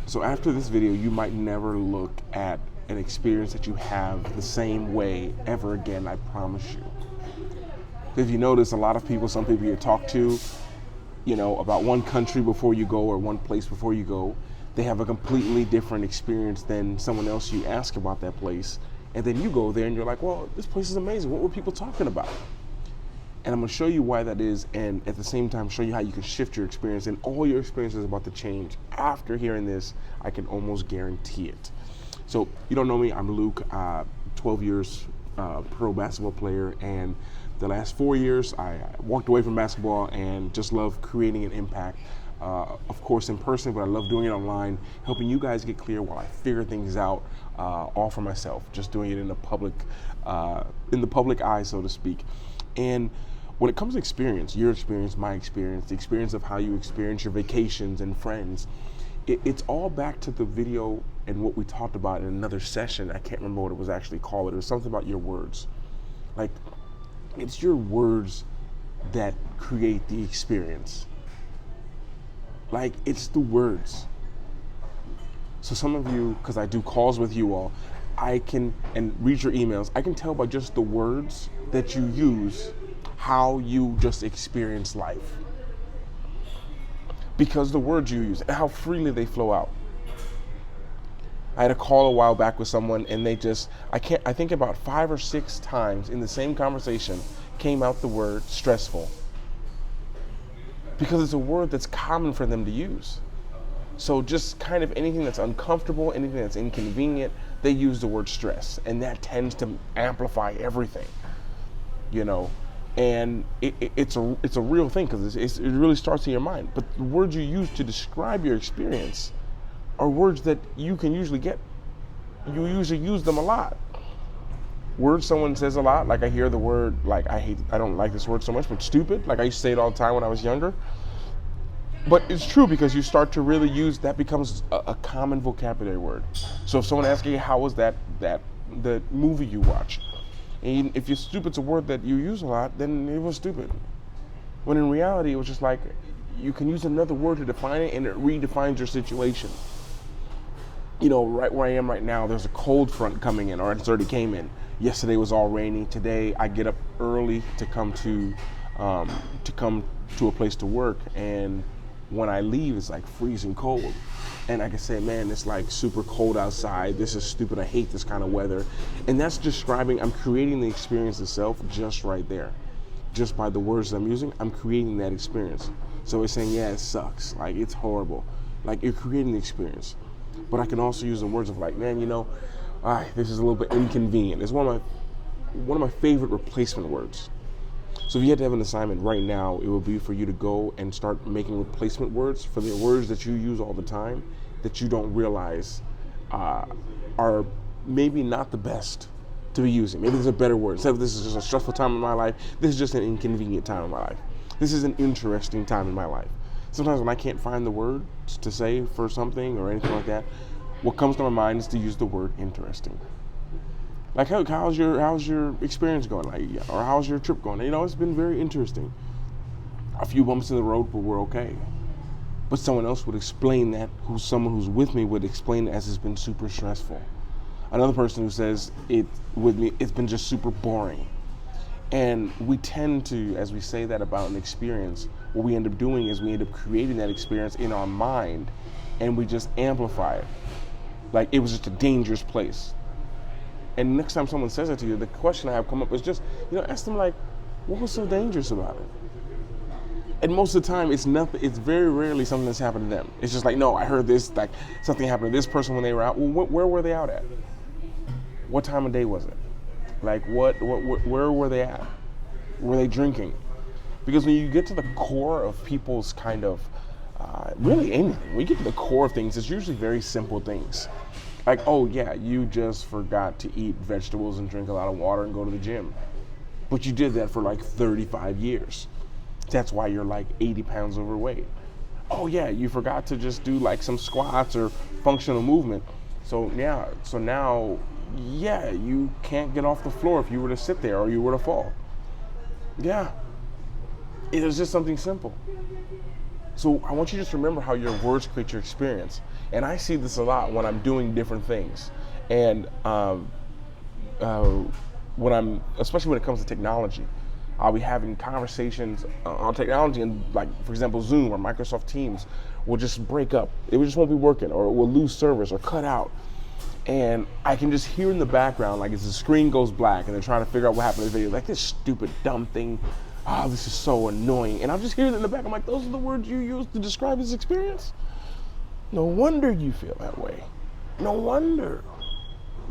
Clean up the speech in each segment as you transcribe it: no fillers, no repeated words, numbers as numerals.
So after this video, you might never look at an experience that you have the same way ever again, I promise you. If you notice, a lot of people, some people you talk to, about one country before you go or one place before you go, they have a completely different experience than someone else you ask about that place. And then you go there and you're like, well, this place is amazing. What were people talking about? And I'm going to show you why that is, and at the same time show you how you can shift your experience, and all your experience is about to change. After hearing this, I can almost guarantee it. So you don't know me, I'm Luke, 12 years pro basketball player, and the last 4 years I walked away from basketball and just love creating an impact. Of course in person, but I love doing it online, helping you guys get clear while I figure things out, all for myself, just doing it in the public eye, so to speak. And when it comes to experience, your experience, my experience, the experience of how you experience your vacations and friends, it's all back to the video and what we talked about in another session. I can't remember what it was actually called, but it was something about your words. Like, it's your words that create the experience. Like, it's the words. So some of you, because I do calls with you all, I can, and read your emails, I can tell by just the words that you use how you just experience life. Because the words you use, and how freely they flow out. I had a call a while back with someone, and they just, I think about 5 or 6 times in the same conversation came out the word stressful. Because it's a word that's common for them to use. So just kind of anything that's uncomfortable, anything that's inconvenient, they use the word stress, and that tends to amplify everything, And it's a real thing, because it really starts in your mind. But the words you use to describe your experience are words that you can usually get. You usually use them a lot. Words someone says a lot, like I hear the word, like I don't like this word so much, but stupid. Like I used to say it all the time when I was younger. But it's true, because you start to really use, that becomes a common vocabulary word. So if someone asks you, how was the movie you watched? And if you're stupid's a word that you use a lot, then it was stupid. When in reality, it was just like, you can use another word to define it, and it redefines your situation. Right where I am right now, there's a cold front coming in, or it's already came in. Yesterday was all rainy. Today, I get up early to come to a place to work, and when I leave, it's like freezing cold. And I can say, man, it's like super cold outside. This is stupid. I hate this kind of weather. And that's describing, I'm creating the experience itself just right there. Just by the words I'm using, I'm creating that experience. So it's saying, yeah, it sucks. Like, it's horrible. Like, you're creating the experience. But I can also use the words of like, man, this is a little bit inconvenient. It's one of my favorite replacement words. So if you had to have an assignment right now, it would be for you to go and start making replacement words for the words that you use all the time that you don't realize are maybe not the best to be using. Maybe there's a better word. Instead of this is just a stressful time in my life, this is just an inconvenient time in my life. This is an interesting time in my life. Sometimes when I can't find the words to say for something or anything like that, what comes to my mind is to use the word interesting. Like, how's your experience going? Or how's your trip going? It's been very interesting. A few bumps in the road, but we're okay. But someone else would explain that, someone who's with me would explain it as it's been super stressful. Another person who says it with me, it's been just super boring. And we tend to, as we say that about an experience, what we end up doing is we end up creating that experience in our mind, and we just amplify it. Like it was just a dangerous place. And next time someone says it to you, the question I have come up is just, ask them like, what was so dangerous about it? And most of the time, it's nothing. It's very rarely something that's happened to them. It's just like, no, I heard this, like something happened to this person when they were out. Well, where were they out at? What time of day was it? Like, where were they at? Were they drinking? Because when you get to the core of people's kind of, really anything, when you get to the core of things, it's usually very simple things. Like, oh yeah, you just forgot to eat vegetables and drink a lot of water and go to the gym. But you did that for like 35 years. That's why you're like 80 pounds overweight. Oh yeah, you forgot to just do like some squats or functional movement. So now, you can't get off the floor if you were to sit there or you were to fall. Yeah, it was just something simple. So I want you to just remember how your words create your experience. And I see this a lot when I'm doing different things. And when I'm, especially when it comes to technology, I'll be having conversations on technology, and like, for example, Zoom or Microsoft Teams will just break up. It just won't be working, or it will lose service or cut out. And I can just hear in the background, like as the screen goes black and they're trying to figure out what happened in the video, like this stupid, dumb thing. Oh, this is so annoying. And I'm just hearing it in the back. I'm like, those are the words you use to describe this experience? No wonder you feel that way. No wonder.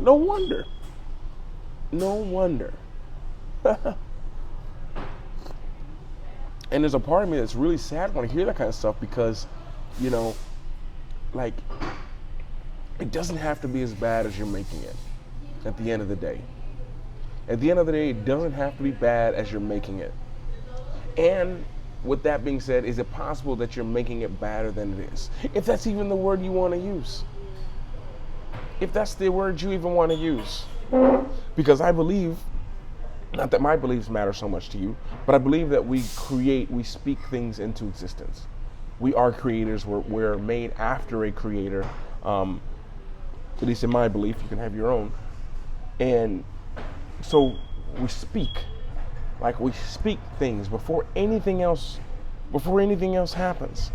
No wonder. No wonder. And there's a part of me that's really sad when I hear that kind of stuff, because, you know, like, it doesn't have to be as bad as you're making it at the end of the day. At the end of the day, it doesn't have to be bad as you're making it. And with that being said, is it possible that you're making it badder than it is? If that's even the word you want to use. If that's the word you even want to use. Because I believe, not that my beliefs matter so much to you, but I believe that we speak things into existence. We are creators. We're made after a creator. At least in my belief, you can have your own. And so we speak. Like, we speak things before anything else happens.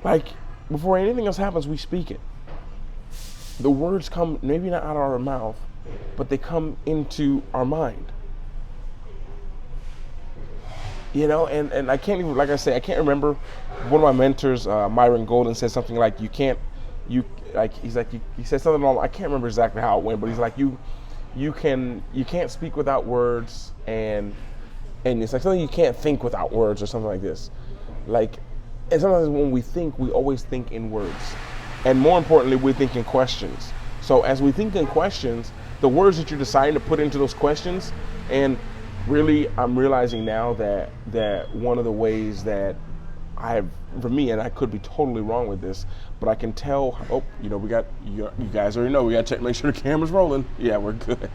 Like, before anything else happens, we speak it. The words come maybe not out of our mouth, but they come into our mind. You know, and I can't even, like I say, I can't remember. One of my mentors, Myron Golden, said something like, he said something along, I can't remember exactly how it went, but he's like, you can't speak without words, and it's like something you can't think without words, or something like this. Like, and sometimes when we think, we always think in words. And more importantly, we think in questions. So as we think in questions, the words that you're deciding to put into those questions, and really, I'm realizing now that one of the ways that I have, for me, and I could be totally wrong with this, but I can tell, you guys already know, we got to make sure the camera's rolling. Yeah, we're good.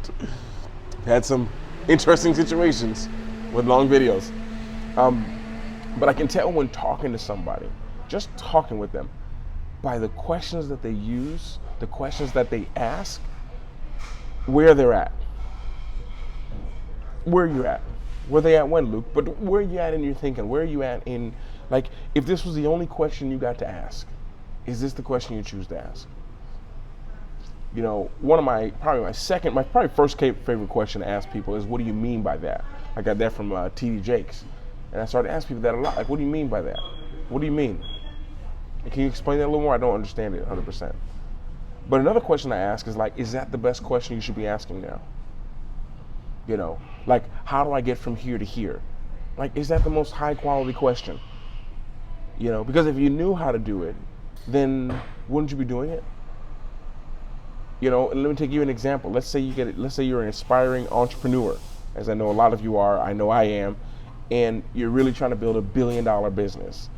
Had some interesting situations with long videos. But I can tell when talking to somebody, just talking with them, by the questions that they use, the questions that they ask, where they're at. Where you're at. Where they at when, Luke? But where are you at in your thinking? Where are you at in, like, if this was the only question you got to ask, is this the question you choose to ask? You know, one of my first favorite question to ask people is, what do you mean by that? I got that from TD Jakes. And I started asking people that a lot. Like, what do you mean by that? What do you mean? Can you explain that a little more? I don't understand it 100%. But another question I ask is, like, is that the best question you should be asking now? You know, like, how do I get from here to here? Like, is that the most high quality question? You know, because if you knew how to do it, then wouldn't you be doing it? You know, and let me take you an example. Let's say you're an aspiring entrepreneur, as I know a lot of you are, I know I am, and you're really trying to build $1 billion business.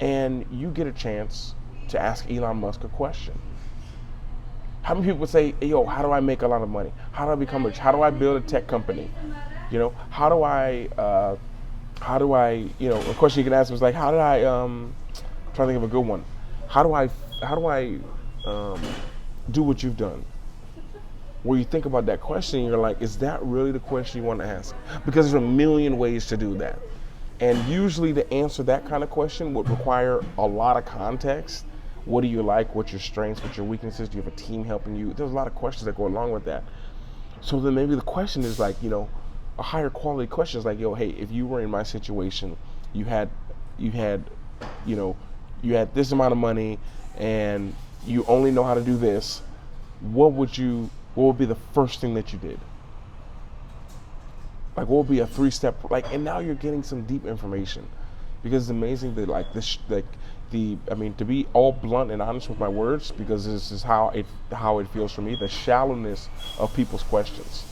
And you get a chance to ask Elon Musk a question. How many people would say, hey, yo, how do I make a lot of money? How do I become rich? How do I build a tech company? You know, how do I, you know, a question you can ask is like, how did I, I'm trying to think of a good one. How do I do what you've done? Where you think about that question, you're like, is that really the question you want to ask? Because there's a million ways to do that. And usually to answer that kind of question would require a lot of context. What do you like? What's your strengths? What's your weaknesses? Do you have a team helping you? There's a lot of questions that go along with that. So then maybe the question is like, you know, a higher quality question is like, yo, hey, if you were in my situation, you had this amount of money and you only know how to do this, what would be the first thing that you did? Like, what would be a 3-step, like, and now you're getting some deep information, because it's amazing that, like, to be all blunt and honest with my words, because this is how it feels for me, the shallowness of people's questions,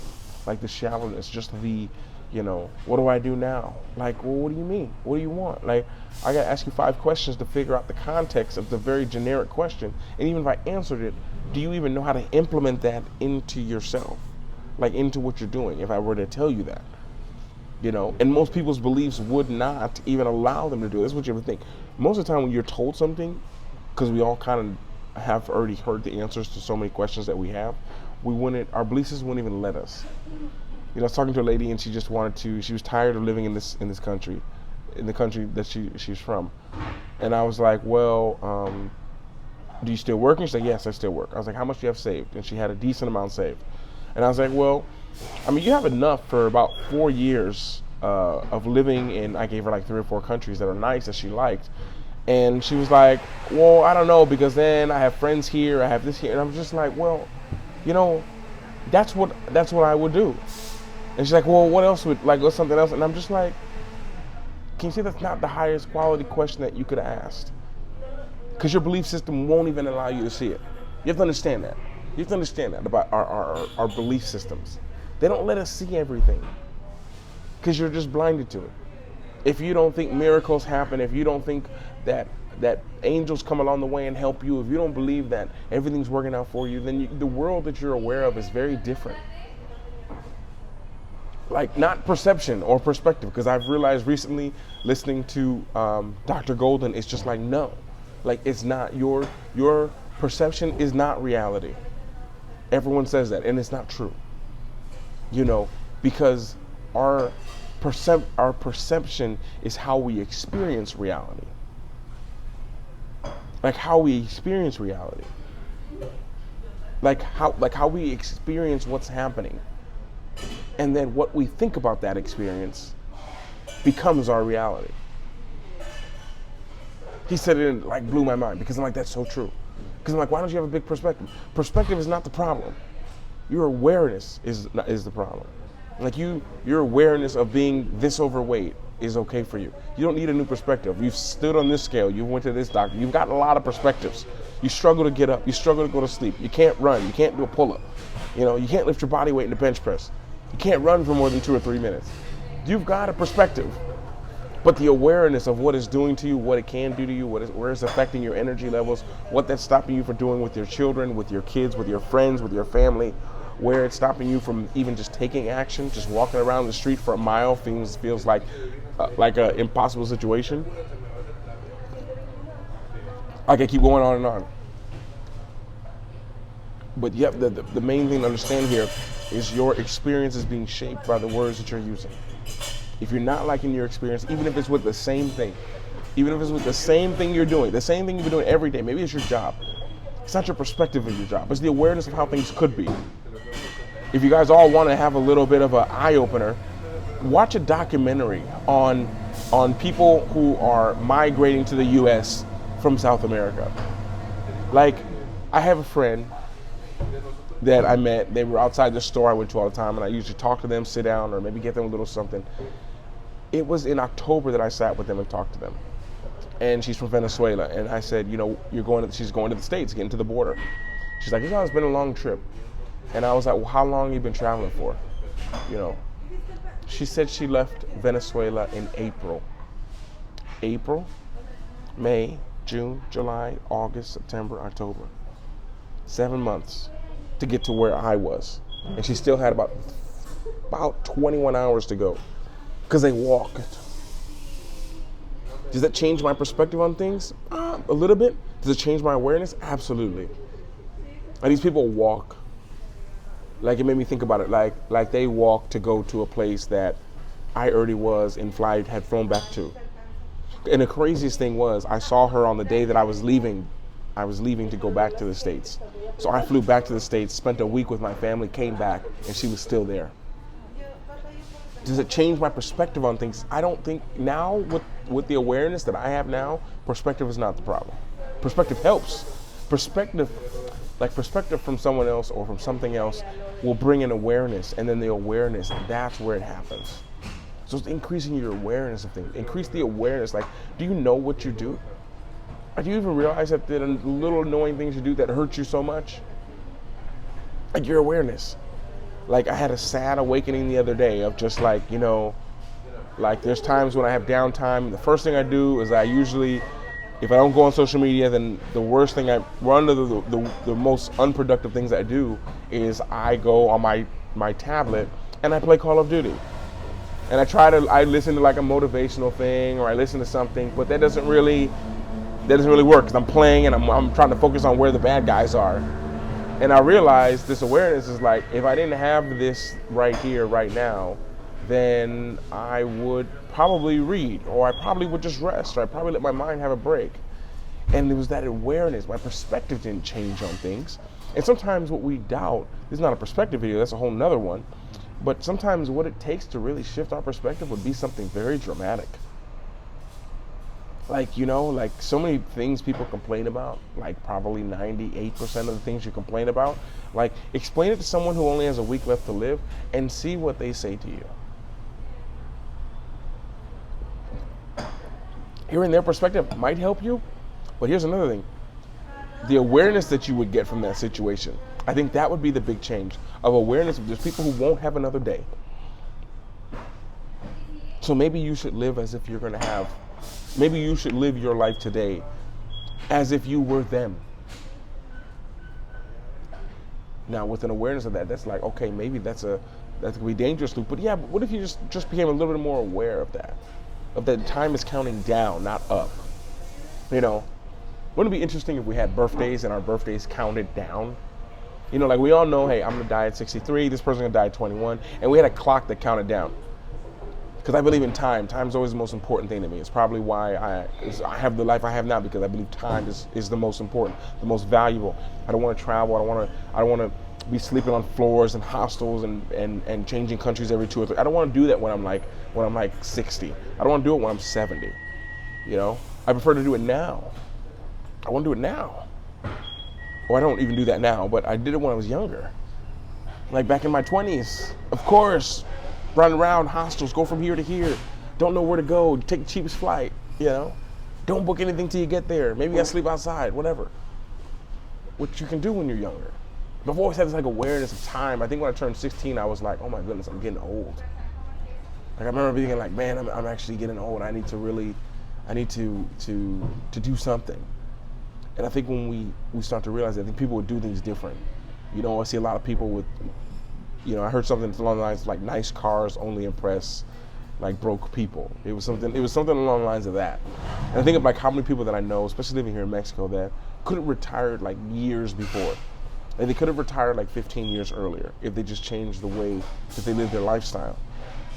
like the shallowness, just the, you know, what do I do now? Like, well, what do you mean? What do you want? Like, I got to ask you 5 questions to figure out the context of the very generic question, and even if I answered it, do you even know how to implement that into yourself? Like, into what you're doing, if I were to tell you that. And most people's beliefs would not even allow them to do it. That's what you ever think. Most of the time when you're told something, because we all kind of have already heard the answers to so many questions that we have, our belief system wouldn't even let us. I was talking to a lady and she just she was tired of living in this country, in the country that she's from. And I was like, well, do you still work? And she's like, yes, I still work. I was like, how much do you have saved? And she had a decent amount saved. And I was like, well, you have enough for about 4 years of living in, I gave her like 3 or 4 countries that are nice, that she liked. And she was like, well, I don't know, because then I have friends here, I have this here. And I'm just like, well, that's what I would do. And she's like, well, what else what's something else? And I'm just like, can you see that's not the highest quality question that you could have asked? Because your belief system won't even allow you to see it. You have to understand that. You have to understand that about our belief systems. They don't let us see everything because you're just blinded to it. If you don't think miracles happen, if you don't think that angels come along the way and help you, if you don't believe that everything's working out for you, then the world that you're aware of is very different. Like, not perception or perspective, because I've realized recently listening to Dr. Golden, it's just like, no. Like, it's not, your perception is not reality. Everyone says that, and it's not true. Because our perception is how we experience reality. Like how we experience reality. Like how we experience what's happening. And then what we think about that experience becomes our reality. He said it and like blew my mind, because I'm like, that's so true. Because I'm like, why don't you have a big perspective? Perspective is not the problem. Your awareness is the problem. Like your awareness of being this overweight is okay for you. You don't need a new perspective. You've stood on this scale. You went to this doctor. You've got a lot of perspectives. You struggle to get up. You struggle to go to sleep. You can't run. You can't do a pull-up. You can't lift your body weight in the bench press. You can't run for more than 2 or 3 minutes. You've got a perspective. But the awareness of what it's doing to you, what it can do to you, where it's affecting your energy levels, what that's stopping you from doing with your children, with your kids, with your friends, with your family, where it's stopping you from even just taking action, just walking around the street for a mile feels like an impossible situation. I can keep going on and on. But the main thing to understand here is your experience is being shaped by the words that you're using. If you're not liking your experience, even if it's with the same thing, even if it's with the same thing you're doing, the same thing you've been doing every day, maybe it's your job. It's not your perspective of your job. It's the awareness of how things could be. If you guys all want to have a little bit of an eye-opener, watch a documentary on people who are migrating to the U.S. from South America. Like, I have a friend that I met. They were outside the store I went to all the time, and I usually talk to them, sit down, or maybe get them a little something. It was in October that I sat with them and talked to them. And she's from Venezuela, and I said, she's going to the States, getting to the border. She's like, it's been a long trip. And I was like, well, how long have you been traveling for? She said she left Venezuela in April. April, May, June, July, August, September, October. 7 months to get to where I was. And she still had about 21 hours to go, because they walked. Does that change my perspective on things? A little bit. Does it change my awareness? Absolutely. And these people walk. Like, it made me think about it. Like they walked to go to a place that I already was in flight, had flown back to. And the craziest thing was, I saw her on the day that I was leaving. I was leaving to go back to the States. So I flew back to the States, spent a week with my family, came back, and she was still there. Does it change my perspective on things? I don't think now, with the awareness that I have now, perspective is not the problem. Perspective helps. Perspective from someone else or from something else will bring an awareness, and then the awareness, that's where it happens. So it's increasing your awareness of things. Increase the awareness. Like, do you know what you do? Or do you even realize that the little annoying things you do that hurt you so much? Like, your awareness. Like, I had a sad awakening the other day of just like, like there's times when I have downtime. The first thing I do is I usually, if I don't go on social media, then the worst thing one of the most unproductive things I do is I go on my tablet and I play Call of Duty. And I listen to like a motivational thing, or I listen to something, but that doesn't really work because I'm playing and I'm trying to focus on where the bad guys are. And I realized this awareness is like, if I didn't have this right here, right now, then I would probably read, or I probably would just rest, or I probably let my mind have a break. And it was that awareness. My perspective didn't change on things. And sometimes what we doubt, this is not a perspective video, that's a whole nother one. But sometimes what it takes to really shift our perspective would be something very dramatic. Like, like so many things people complain about, like probably 98% of the things you complain about, like explain it to someone who only has a week left to live and see what they say to you. Hearing their perspective might help you, but here's another thing. The awareness that you would get from that situation, I think that would be the big change, of awareness of there's people who won't have another day. So maybe you should live as if you're going to have, maybe you should live your life today as if you were them. Now with an awareness of that, that's like, okay, maybe that could be dangerous, Luke, but yeah, but what if you just became a little bit more aware of that time is counting down, not up. Wouldn't it be interesting if we had birthdays and our birthdays counted down? Like we all know, hey, I'm gonna die at 63, this person's gonna die at 21, and we had a clock that counted down. Because I believe in time. Time's always the most important thing to me. It's probably why I have the life I have now, because I believe time is the most important, the most valuable. I don't want to travel. I don't want to be sleeping on floors and hostels and changing countries every 2 or 3. I don't want to do that when I'm like 60. I don't want to do it when I'm 70. I prefer to do it now. I want to do it now. Or I don't even do that now, but I did it when I was younger. Like back in my 20s, of course, run around hostels, go from here to here, don't know where to go, take the cheapest flight, don't book anything till you get there. Maybe I sleep outside, whatever. What you can do when you're younger. But I've always had this like awareness of time. I think when I turned 16, I was like, oh my goodness, I'm getting old. Like I remember being like, man, I'm actually getting old. I need to do something. And I think when we start to realize that, I think people would do things different. I see a lot of people with, I heard something along the lines like nice cars only impress like broke people. It was something along the lines of that. And I think of like how many people that I know, especially living here in Mexico, that could have retired like years before. And they could have retired like 15 years earlier if they just changed the way that they live their lifestyle.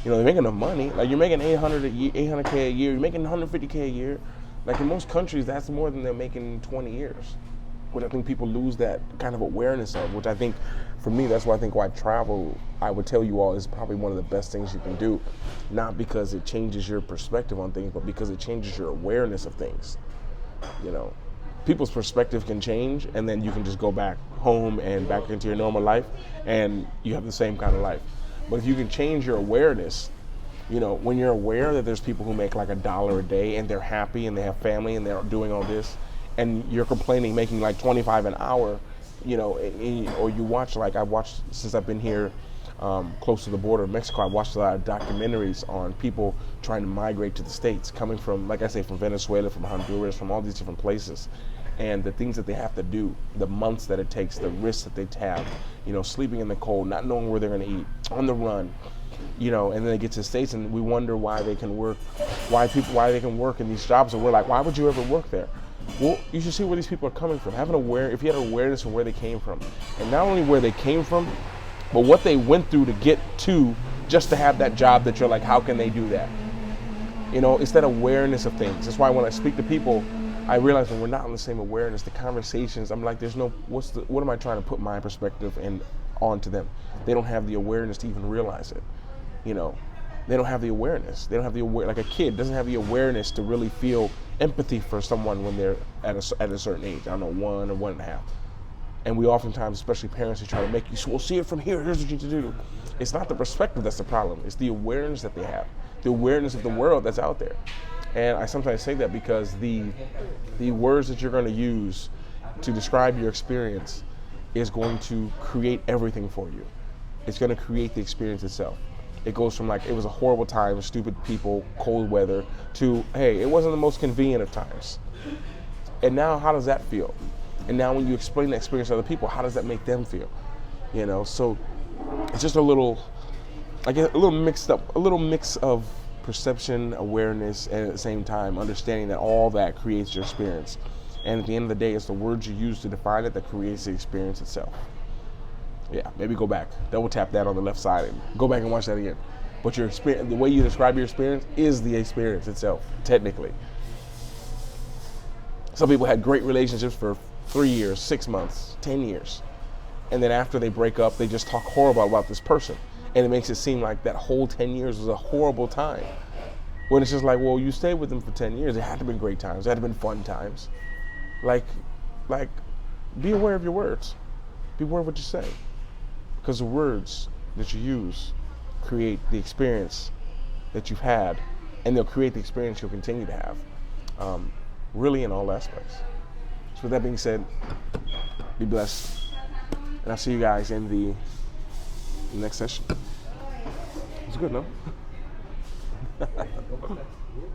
They're making enough money. Like you're making $800K a year, you're making $150K a year. Like in most countries, that's more than they're making in 20 years. Which I think people lose that kind of awareness of, which I think, for me, that's why travel, I would tell you all, is probably one of the best things you can do. Not because it changes your perspective on things, but because it changes your awareness of things. People's perspective can change, and then you can just go back home and back into your normal life, and you have the same kind of life. But if you can change your awareness, when you're aware that there's people who make like $1 a day and they're happy and they have family and they're doing all this, and you're complaining making like 25 an hour, or you watch, like I've watched since I've been here close to the border of Mexico, I watched a lot of documentaries on people trying to migrate to the States, coming from, like I say, from Venezuela, from Honduras, from all these different places. And the things that they have to do, the months that it takes, the risks that they have, sleeping in the cold, not knowing where they're going to eat, on the run, and then they get to the States and we wonder why they can work, why they can work in these jobs, and we're like, why would you ever work there? Well, you should see where these people are coming from. If you had awareness of where they came from, and not only where they came from, but what they went through to get to, just to have that job that you're like, how can they do that? It's that awareness of things. That's why when I speak to people, I realize when we're not on the same awareness, the conversations, I'm like, what am I trying to put my perspective onto them? They don't have the awareness to even realize it. They don't have the awareness. They don't have like a kid doesn't have the awareness to really feel empathy for someone when they're at a certain age. I don't know, 1 or 1.5. And we oftentimes, especially parents, who try to make you, well, see it from here, here's what you need to do. It's not the perspective that's the problem. It's the awareness that they have, the awareness of the world that's out there. And I sometimes say that because the words that you're going to use to describe your experience is going to create everything for you. It's going to create the experience itself. It goes from like, it was a horrible time, stupid people, cold weather, to, hey, it wasn't the most convenient of times. And now, how does that feel? And now when you explain the experience to other people, how does that make them feel? So it's just a little I get a little mixed up, a little mix of perception, awareness, and at the same time understanding that all that creates your experience. And at the end of the day, it's the words you use to define it that creates the experience itself. Yeah, maybe go back, double tap that on the left side, and go back and watch that again. But your experience, the way you describe your experience, is the experience itself, technically. Some people had great relationships for 3 years, 6 months, 10 years. And then after they break up, they just talk horrible about this person. And it makes it seem like that whole 10 years was a horrible time. When it's just like, well, you stayed with them for 10 years. It had to have been great times. It had to have been fun times. Like, be aware of your words. Be aware of what you say. Because the words that you use create the experience that you've had, and they'll create the experience you'll continue to have, really in all aspects. So with that being said, be blessed. And I'll see you guys in the next session. It's good, no?